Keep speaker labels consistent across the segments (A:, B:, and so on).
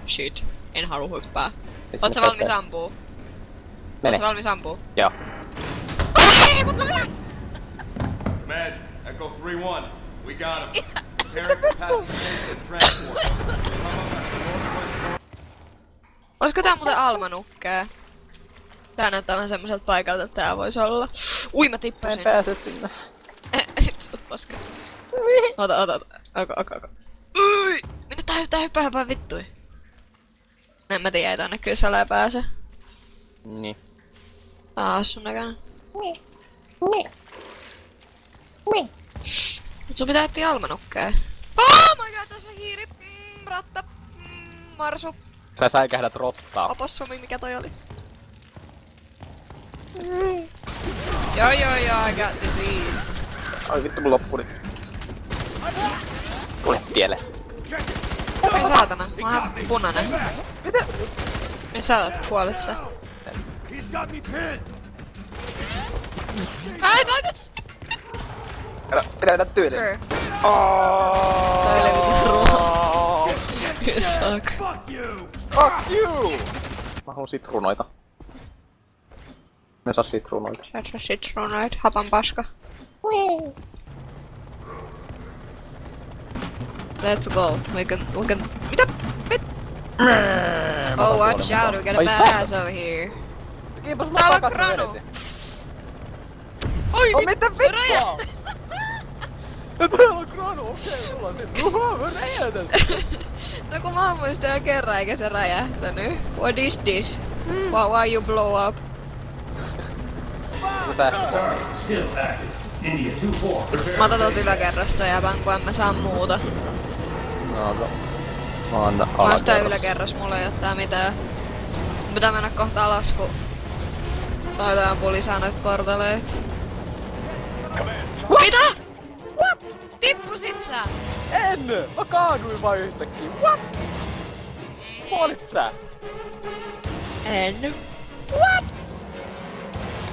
A: Shit. En halua hyppää.
B: Ei
A: Oot sä
B: sinne
A: valmis
B: käteen.
A: ampuu?
B: Mene.
A: Oot sä valmis ampuu?
B: Joo.
C: Med, Echo 3-1. We got him. Preparing for passing transport.
A: Olisiko tää muuten Alma-nukkee? Tää näyttää vähän semmoiselta paikalta, että tää vois olla. Ui, mä
B: Mä
A: tippusin.
B: en pääse sinne.
A: Paska. Ota. Okay. Ui! Minä tää hyppää vittui. En mä tiedä, ei tänne kyllä salee pääse.
B: Niin.
A: Sun näköinen. Mut sun pitää etsiä Alma-nukkee. Oh my god, tässä on hiiri! Ratta! Marsu!
B: Sä säikähdät rottaa.
A: Opossumi, mikä toi oli? Joo, I got disease.
B: Ai vittu, mun loppui nyt. Tule tielle.
A: Ei saatana, mä oon ihan punainen. Mitä? Ei sä oot kuolissa. Ai, toi nyt!
B: Pitää mennä tyyliin.
A: Sure. Toi oli mitään ruoaa. Suck.
B: Fuck you! Mä haluun sitruunoita. Me saa sitruunoita.
A: Sä et saa sitruunoit, hapan paska. Let's go. We can... Mitä? Oh, watch out, we got a badass over here.
B: Kiitos mä
A: Täällä on
B: takas
A: Granu.
B: vedetin.
A: Oi,
B: Oh, mitä vittua?
A: räjähti.
B: Ja täällä on Granu, okei, mulla on sit. Mä räjätän sitä.
A: No kun mä ammuin sitä jo kerran eikä se räjähtänyt. What is this? Why you blow up?
B: Tässä.
D: Still active. India 2-4.
A: Mä otan tuolta yläkerrasta jäbän, kun en mä saa muuta.
B: No. Mä oon
A: Mä oon sitä
B: alakerrassa.
A: yläkerras, mulla ei oo tää mitään. Pitää mennä kohta alas, kun toi ampuu lisää noit portaleet. Mitä? What? Tippusit sä?
B: En! Mä kaaduin vaan yhtäkkiä. What? Kuolit sä?
A: En. What?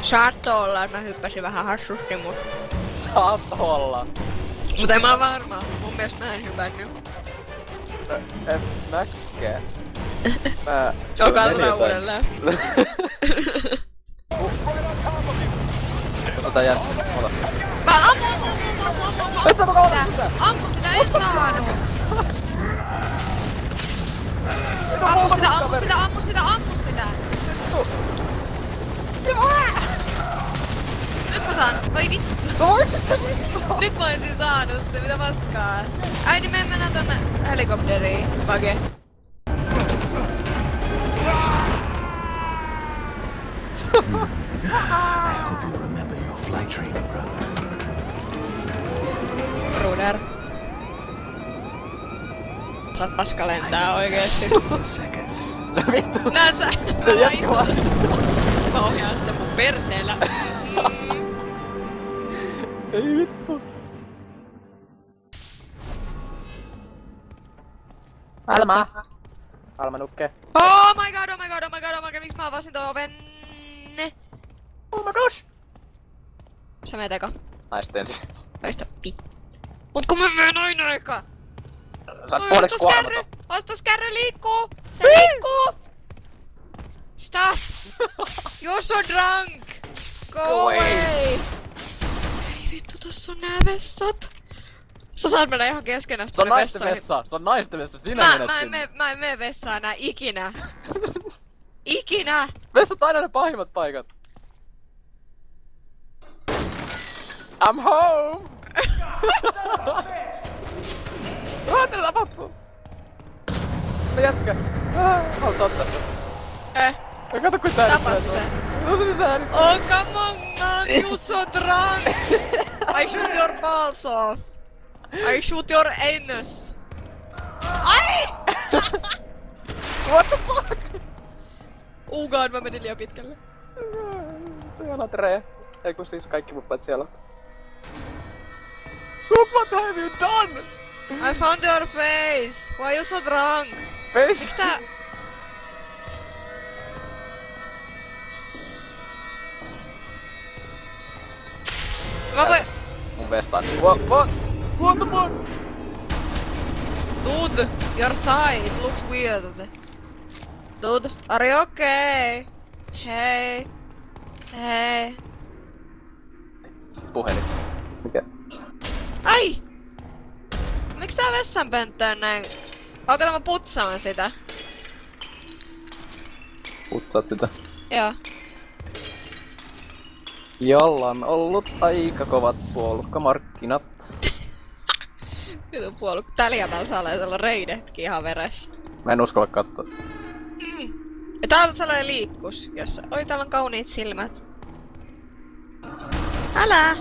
A: Saatto olla, että mä hyppäsin vähän hassusti,
B: Saat olla.
A: mut en mä oo varma. Mun mielestä mä en hypännyt.
B: En mäkään. Mä...
A: Olkaa uudelleen.
B: Ota jää. Ota.
A: Mä ammun!
B: Et sä mä kaadun sitä!
A: Ammu sitä, en saanut! Ammu sitä! Nyt mä saan. Vai vittu. Nyt mä oisin saanut se, mitä paskaa. Ai niin me mennään tonne helikopteriin. Pake.
E: I hope you remember your flight training, brother.
A: Ruder. Saat paska lentää oikeesti.
E: For a second.
B: No vittu.
A: Näet sä?
B: Jatkuvaa.
A: Mä ohjaan sitä mun perseellä.
B: Ei vittu. Alma nukkee.
A: Oh my god, miksi mä avasin ton oven?
B: Oh my gosh!
A: Sä meet eka.
B: Naista ensin.
A: Väistä pit. Mut kun mä menen aina eka!
B: Sä oot puoliksi kuolematon.
A: Ostoskärry liikkuu! Se liikkuu! Stop! You're so drunk! Go away! Ei vittu, tossa on nää vessat! Sä saat mennä ihan keskenään
B: Se on
A: tonne
B: naisten
A: vessaan.
B: vessa. Se on naisten vessa. Sinä menet sinne.
A: Mä en mene vessaan enää ikinä. Ikinä!
B: Vessat on aina ne pahimmat paikat. I'm home! Mitä tapahtuu? Mä jätkä. Haluatko ottaa sen? Ja kato kun tää
A: Tapa
B: nyt
A: sitä.
B: No se lisää nyt.
A: Oh come on man, you so drunk! I shoot your balls off! I shoot your anus! Ai!
B: What the fuck?
A: Oh god, mä menin liian pitkälle.
B: Se on Andrea. Ei kun siis kaikki mun paitsi siellä. What have you done?
A: I found your face! Why you so drunk?
B: Face?
A: Miks tää... Mä voin...
B: Mun vessaan. What the fuck?
A: Dude, your thigh, it looks weird. Dude, are you okay? Hei. Hei.
B: Puhelin. Mikä?
A: Ai! Miks tää vessanpönttö on näin? Onko tämä putsaamaan sitä?
B: Putsaat sitä.
A: Joo.
B: Jolla on ollut aika kovat puolukkamarkkinat.
A: Vitu puolukka. Täällä jämällä saa olla reidetkin ihan veressä.
B: Mä en uskalla katsoa.
A: Ja täällä on sellainen liikkus, jossa... Oi, täällä on kauniit silmät. Älä!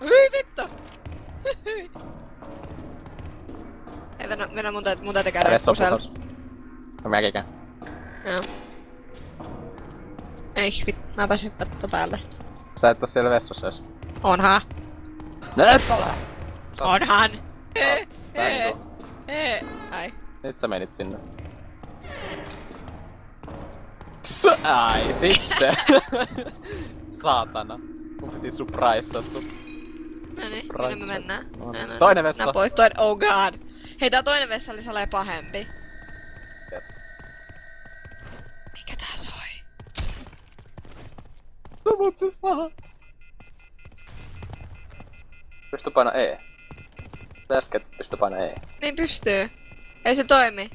A: Hyi vittu! Ei Venä mun täytyy käydä kusella.
B: No mäkikään.
A: Joo. Ei vittu, mä pääsin hyppättä päälle.
B: Sä et oo siellä vessassa edes.
A: Onhan!
B: Et ole!
A: Onhan!
B: Näin tuo.
A: Ai.
B: Nyt sä menit sinne. Ai sitten! Saatana. Mun piti surprisea sut.
A: Noniin, minne me mennään?
B: Toinen vessa.
A: Nää pois, toinen, oh god. Hei, tää toinen vessa oli sellainen pahempi.
B: Jep.
A: Mikä tää soi?
B: No mut se saa. Pysty paina E. Äsken pysty paina E.
A: Niin pystyy. Ei se toimi.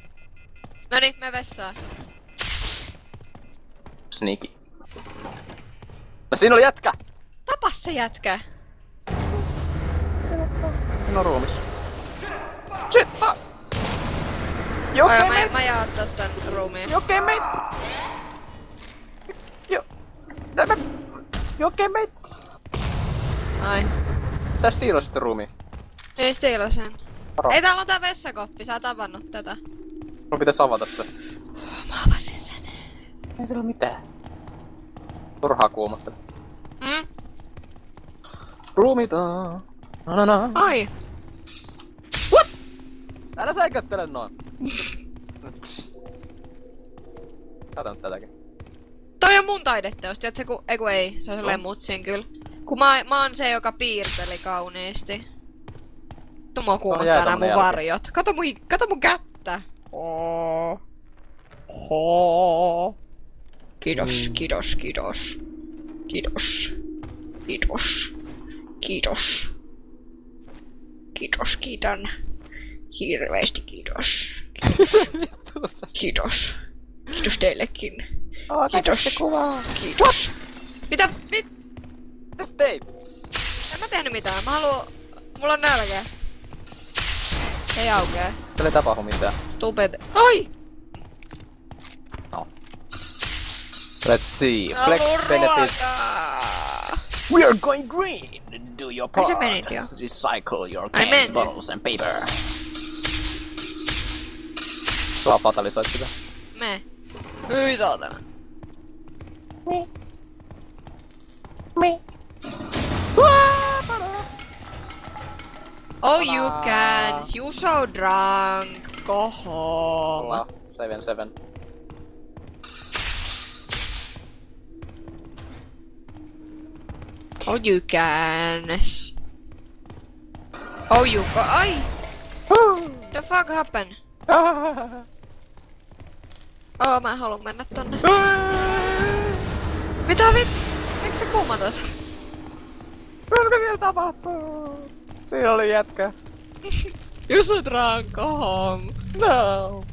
A: Noniin, me vessaan.
B: Sneaky. No siinä oli jätkä!
A: Tapas se jätkä.
B: Siinä on ruumis. Shit!
A: Ai, mä jaan tän ruumiin.
B: Joke meit! Joke meit!
A: Ai.
B: Sä stiilasit sen ruumiin.
A: Ei stiila sen.
B: Varo.
A: Ei, täällä on tää vessakoppi, sä oot avannut tätä.
B: Mun pitäis avata se.
A: Mä avasin sen.
B: Ei sillä oo mitään. Turhaa kuumottele. Ruumitaan. Na.
A: Ai.
B: Älä säiköttele noin. Katon tätäkin.
A: Toi on mun taideteos, tiiätkö ei, se on sellainen mutsin kyllä. Kun mä oon se, joka piirteli kauniisti. Vittu mua kuumottaa nää mun varjot. Kato mun kättä. Kiitos. Kiitän. Hirveesti kiitos. Kiitos. Kiitos teillekin. Kiitos. Mitä?
B: Mitäs teit?
A: En mä tehnyt mitään. Mulla on nälkä. Ei aukee.
B: Tällä ei tapahdu mitään.
A: Stupid. Ai!
B: No. Let's see. Flex benefits. We are going green. Do your
A: Ai
B: part.
A: sä menit jo.
B: Recycle your
A: Ai
B: cans,
A: mennyt.
B: bottles and paper. Sua fatalisoit sitä.
A: Me. Hyi saatana. Oh you can. You so drunk. Go home.
B: Ollaan 7-7.
A: Oh you can. Oh you go. Ai! The fuck happened? Oh, mä en halua mennä tonne. Mitä Miksi sä kuumotat?
B: Mitä siellä tapahtuu? Siinä oli jätkä.
A: You so drunk, go home.
B: No.